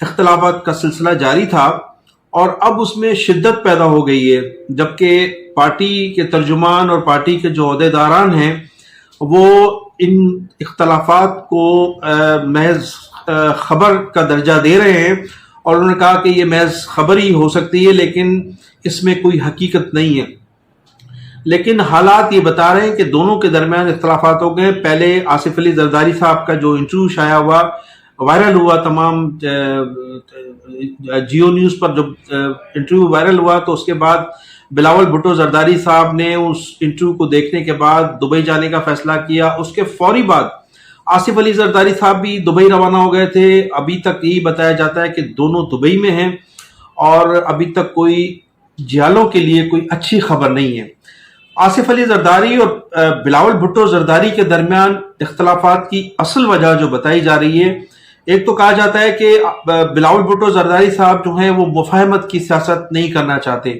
اختلافات کا سلسلہ جاری تھا اور اب اس میں شدت پیدا ہو گئی ہے، جبکہ پارٹی کے ترجمان اور پارٹی کے جو عہدیداران ہیں وہ ان اختلافات کو محض خبر کا درجہ دے رہے ہیں، اور انہوں نے کہا کہ یہ محض خبر ہی ہو سکتی ہے لیکن اس میں کوئی حقیقت نہیں ہے۔ لیکن حالات یہ بتا رہے ہیں کہ دونوں کے درمیان اختلافات ہو گئے۔ پہلے آصف علی زرداری صاحب کا جو انٹرویو شائع ہوا، وائرل ہوا، تمام جیو نیوز پر جب انٹرویو وائرل ہوا، تو اس کے بعد بلاول بھٹو زرداری صاحب نے اس انٹرویو کو دیکھنے کے بعد دبئی جانے کا فیصلہ کیا۔ اس کے فوری بعد آصف علی زرداری صاحب بھی دبئی روانہ ہو گئے تھے۔ ابھی تک یہی بتایا جاتا ہے کہ دونوں دبئی میں ہیں اور ابھی تک کوئی جیالوں کے لیے کوئی اچھی خبر نہیں ہے۔ آصف علی زرداری اور بلاول بھٹو زرداری کے درمیان اختلافات کی اصل وجہ جو بتائی جا رہی ہے، ایک تو کہا جاتا ہے کہ بلاول بھٹو زرداری صاحب جو ہیں وہ مفاہمت کی سیاست نہیں کرنا چاہتے،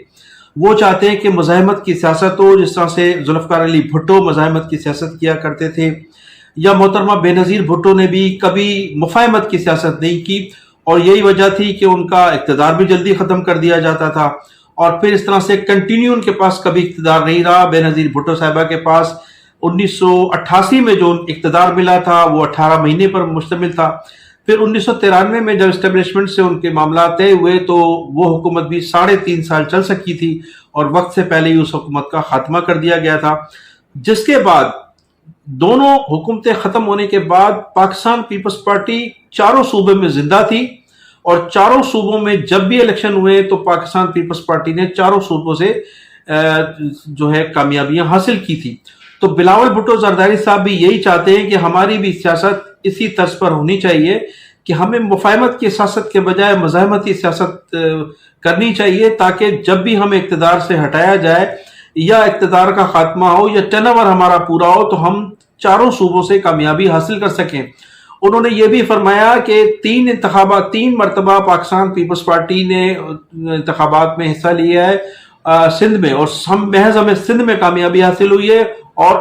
وہ چاہتے ہیں کہ مزاحمت کی سیاست ہو، جس طرح سے ذوالفقار علی بھٹو مزاحمت کی سیاست کیا کرتے تھے، یا محترمہ بے نظیر بھٹو نے بھی کبھی مفاہمت کی سیاست نہیں کی، اور یہی وجہ تھی کہ ان کا اقتدار بھی جلدی ختم کر دیا جاتا تھا، اور پھر اس طرح سے کنٹینیو ان کے پاس کبھی اقتدار نہیں رہا۔ بے نظیر بھٹو صاحبہ کے پاس 1988 میں جو اقتدار ملا تھا وہ 18 مہینے پر مشتمل تھا۔ پھر 1993 میں جب اسٹیبلشمنٹ سے ان کے معاملات طے ہوئے تو وہ حکومت بھی 3.5 سال چل سکی تھی، اور وقت سے پہلے ہی اس حکومت کا خاتمہ کر دیا گیا تھا، جس کے بعد دونوں حکومتیں ختم ہونے کے بعد پاکستان پیپلز پارٹی چاروں صوبے میں زندہ تھی، اور چاروں صوبوں میں جب بھی الیکشن ہوئے تو پاکستان پیپلز پارٹی نے چاروں صوبوں سے جو ہے کامیابیاں حاصل کی تھی۔ تو بلاول بھٹو زرداری صاحب بھی یہی چاہتے ہیں کہ ہماری بھی سیاست اسی طرز پر ہونی چاہیے کہ ہمیں مفاہمت کی سیاست کے بجائے مزاحمتی سیاست کرنی چاہیے، تاکہ جب بھی ہمیں اقتدار سے ہٹایا جائے یا اقتدار کا خاتمہ ہو یا ٹرن اوور ہمارا پورا ہو تو ہم چاروں صوبوں سے کامیابی حاصل کر سکیں۔ انہوں نے یہ بھی فرمایا کہ 3 مرتبہ پاکستان پیپلز پارٹی نے انتخابات میں حصہ لیا ہے سندھ میں، اور محض ہمیں سندھ میں کامیابی حاصل ہوئی ہے، اور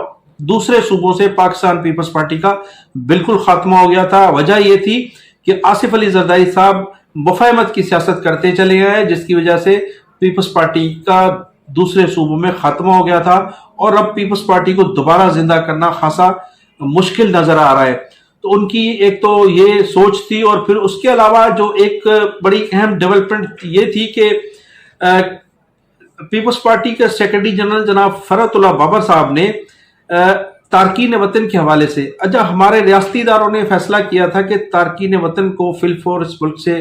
دوسرے صوبوں سے پاکستان پیپلز پارٹی کا بالکل خاتمہ ہو گیا تھا۔ وجہ یہ تھی کہ آصف علی زرداری صاحب مفاہمت کی سیاست کرتے چلے گئے، جس کی وجہ سے پیپلز پارٹی کا دوسرے صوبوں میں خاتمہ ہو گیا تھا، اور اب پیپلز پارٹی کو دوبارہ زندہ کرنا خاصا مشکل نظر آ رہا ہے۔ تو ان کی ایک تو یہ سوچ تھی، اور پھر اس کے علاوہ جو ایک بڑی اہم ڈیولپمنٹ یہ تھی کہ پیپلز پارٹی کے سیکرٹری جنرل جناب فرحت اللہ بابر صاحب نے تارکین وطن کے حوالے سے ہمارے ریاستی اداروں نے فیصلہ کیا تھا کہ تارکین وطن کو فی الفور اس ملک سے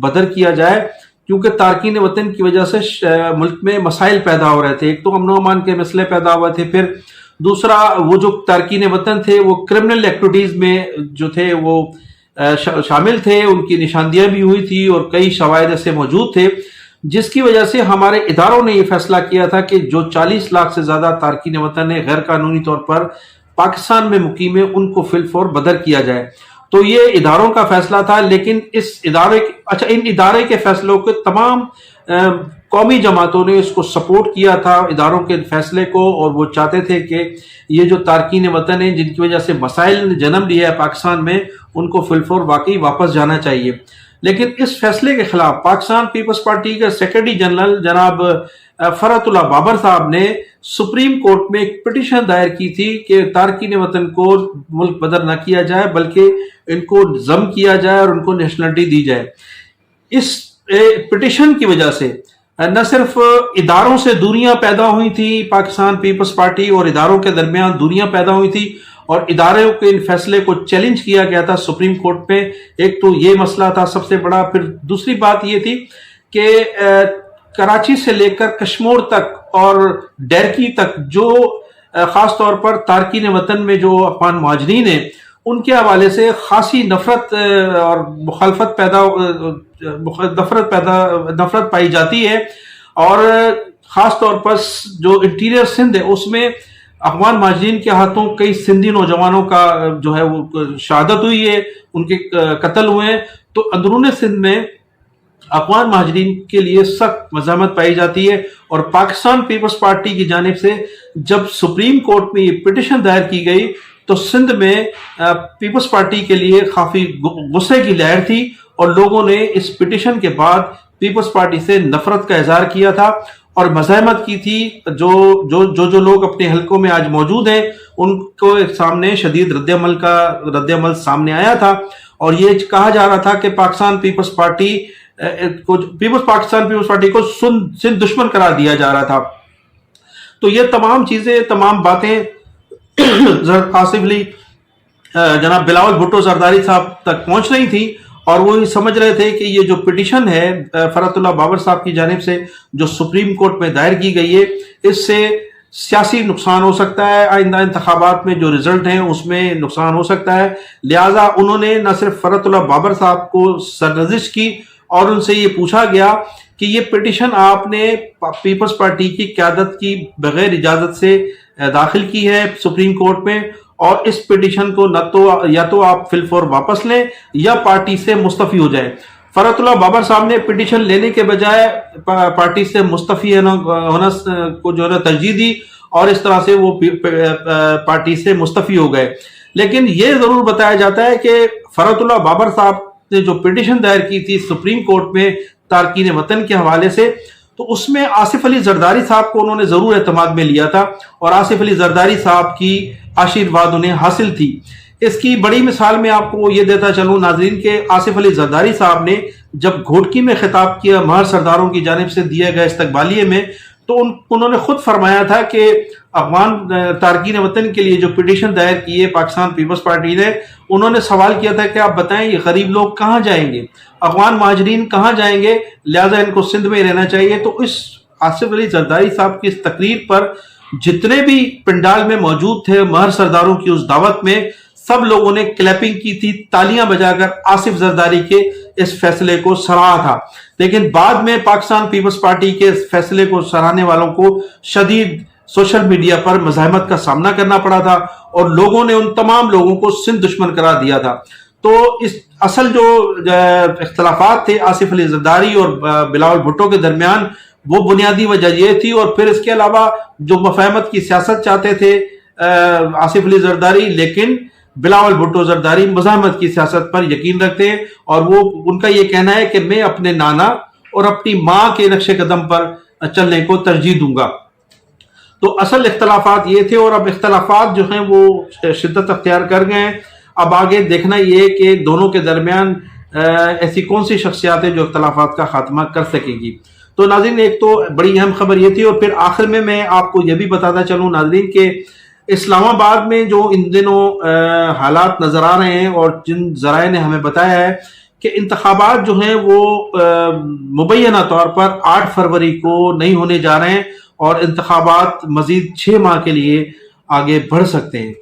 بدر کیا جائے، کیونکہ تارکین وطن کی وجہ سے ملک میں مسائل پیدا ہو رہے تھے۔ ایک تو امن و امان کے مسئلے پیدا ہوئے تھے، پھر دوسرا وہ جو تارکین وطن تھے وہ کرمنل ایکٹیویٹیز میں جو تھے وہ شامل تھے، ان کی نشاندہیاں بھی ہوئی تھی اور کئی شواہد ایسے موجود تھے، جس کی وجہ سے ہمارے اداروں نے یہ فیصلہ کیا تھا کہ جو 40 لاکھ سے زیادہ تارکین وطن ہیں غیر قانونی طور پر پاکستان میں مقیم ہیں، ان کو فی الفور بدر کیا جائے۔ تو یہ اداروں کا فیصلہ تھا، لیکن ان ادارے کے فیصلوں کے تمام قومی جماعتوں نے اس کو سپورٹ کیا تھا، اداروں کے فیصلے کو، اور وہ چاہتے تھے کہ یہ جو تارکین وطن ہیں جن کی وجہ سے مسائل نے جنم لیا ہے پاکستان میں، ان کو فی الفور واقعی واپس جانا چاہیے۔ لیکن اس فیصلے کے خلاف پاکستان پیپلز پارٹی کے سیکرٹری جنرل جناب فرحت اللہ بابر صاحب نے سپریم کورٹ میں ایک پٹیشن دائر کی تھی کہ تارکین وطن کو ملک بدر نہ کیا جائے بلکہ ان کو ضم کیا جائے اور ان کو نیشنلٹی دی جائے۔ اس پٹیشن کی وجہ سے نہ صرف اداروں سے دوریاں پیدا ہوئی تھی، پاکستان پیپلز پارٹی اور اداروں کے درمیان دوریاں پیدا ہوئی تھی، اور اداروں کے ان فیصلے کو چیلنج کیا گیا تھا سپریم کورٹ میں۔ ایک تو یہ مسئلہ تھا سب سے بڑا، پھر دوسری بات یہ تھی کہ کراچی سے لے کر کشمور تک اور ڈیرکی تک جو خاص طور پر تارکین وطن میں جو افغان مہاجرین ہیں ان کے حوالے سے خاصی نفرت اور نفرت پائی جاتی ہے، اور خاص طور پر جو انٹیریئر سندھ ہے اس میں افغان مہاجرین کے ہاتھوں کئی سندھی نوجوانوں کا جو ہے وہ شہادت ہوئی ہے، ان کے قتل ہوئے ہیں۔ تو اندرون سندھ میں افغان مہاجرین کے لیے سخت مزاحمت پائی جاتی ہے، اور پاکستان پیپلز پارٹی کی جانب سے جب سپریم کورٹ میں یہ پٹیشن دائر کی گئی تو سندھ میں پیپلز پارٹی کے لیے کافی غصے کی لہر تھی، اور لوگوں نے اس پٹیشن کے بعد پیپلز پارٹی سے نفرت کا اظہار کیا تھا اور مزاحمت کی تھی. جو لوگ اپنے حلقوں میں آج موجود ہیں ان کو سامنے شدید رد عمل سامنے آیا تھا اور یہ کہا جا رہا تھا کہ پاکستان پیپلز پارٹی کو سندھ دشمن قرار دیا جا رہا تھا. تو یہ تمام چیزیں، تمام باتیں آصف علی، جناب بلاول بھٹو زرداری صاحب تک پہنچ رہی تھی اور وہ یہ سمجھ رہے تھے کہ یہ جو پٹیشن ہے فرحت اللہ بابر صاحب کی جانب سے جو سپریم کورٹ میں دائر کی گئی ہے، اس سے سیاسی نقصان ہو سکتا ہے، آئندہ انتخابات میں جو رزلٹ ہیں اس میں نقصان ہو سکتا ہے. لہٰذا انہوں نے نہ صرف فرحت اللہ بابر صاحب کو سرنوشت کی اور ان سے یہ پوچھا گیا کہ یہ پٹیشن آپ نے پیپلز پارٹی کی قیادت کی بغیر اجازت سے داخل کی ہے سپریم کورٹ میں، اور اس پٹیشن کو یا تو آپ فی الفور واپس لیں یا پارٹی سے مستعفی ہو جائیں. فرحت اللہ بابر صاحب نے پٹیشن لینے کے بجائے پارٹی سے مستعفی ہونا کو جو ہے ترجیح دی اور اس طرح سے وہ پارٹی سے مستعفی ہو گئے. لیکن یہ ضرور بتایا جاتا ہے کہ فرحت اللہ بابر صاحب نے جو پٹیشن دائر کی تھی سپریم کورٹ میں تارکین وطن کے حوالے سے، تو اس میں آصف علی زرداری صاحب کو انہوں نے ضرور اعتماد میں لیا تھا اور آصف علی زرداری صاحب کی آشیرواد انہیں حاصل تھی. اس کی بڑی مثال میں آپ کو یہ دیتا چلوں ناظرین کہ آصف علی زرداری صاحب نے جب گھوٹکی میں خطاب کیا مہر سرداروں کی جانب سے دیے گئے استقبالیے میں، تو انہوں نے خود فرمایا تھا کہ افغان تارکین وطن کے لیے جو پٹیشن دائر کی ہے پاکستان پیپلز پارٹی نے، انہوں نے سوال کیا تھا کہ آپ بتائیں یہ غریب لوگ کہاں جائیں گے، افغان مہاجرین کہاں جائیں گے، لہذا ان کو سندھ میں رہنا چاہیے. تو اس آصف علی زرداری صاحب کی اس تقریر پر جتنے بھی پنڈال میں موجود تھے مہر سرداروں کی اس دعوت میں، سب لوگوں نے کلیپنگ کی تھی، تالیاں بجا کر آصف زرداری کے اس فیصلے کو سراہا تھا. لیکن بعد میں پاکستان پیپلز پارٹی کے اس فیصلے کو سراہنے والوں کو شدید سوشل میڈیا پر مزاحمت کا سامنا کرنا پڑا تھا اور لوگوں نے ان تمام لوگوں کو سندھ دشمن قرار دیا تھا. تو اس اصل جو اختلافات تھے آصف علی زرداری اور بلاول بھٹو کے درمیان، وہ بنیادی وجہ یہ تھی. اور پھر اس کے علاوہ جو مفاہمت کی سیاست چاہتے تھے آصف علی زرداری، لیکن بلاول بھٹو زرداری مزاحمت کی سیاست پر یقین رکھتے ہیں اور وہ ان کا یہ کہنا ہے کہ میں اپنے نانا اور اپنی ماں کے نقش قدم پر چلنے کو ترجیح دوں گا. تو اصل اختلافات یہ تھے اور اب اختلافات جو ہیں وہ شدت اختیار کر گئے ہیں. اب آگے دیکھنا یہ کہ دونوں کے درمیان ایسی کون سی شخصیات ہیں جو اختلافات کا خاتمہ کر سکے گی. تو ناظرین ایک تو بڑی اہم خبر یہ تھی، اور پھر آخر میں آپ کو یہ بھی بتاتا چلوں ناظرین کہ اسلام آباد میں جو ان دنوں حالات نظر آ رہے ہیں اور جن ذرائع نے ہمیں بتایا ہے کہ انتخابات جو ہیں وہ مبینہ طور پر 8 فروری کو نہیں ہونے جا رہے ہیں اور انتخابات مزید 6 ماہ کے لیے آگے بڑھ سکتے ہیں.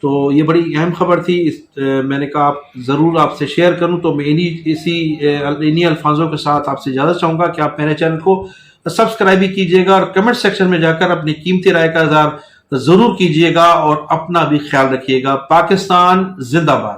تو یہ بڑی اہم خبر تھی، میں نے کہا ضرور آپ سے شیئر کروں. تو میں انہی الفاظوں کے ساتھ آپ سے اجازت چاہوں گا کہ آپ میرے چینل کو سبسکرائب بھی کیجیے گا اور کمنٹ سیکشن میں جا کر اپنی قیمتی رائے کا اظہار ضرور کیجیے گا اور اپنا بھی خیال رکھیے گا. پاکستان زندہ باد.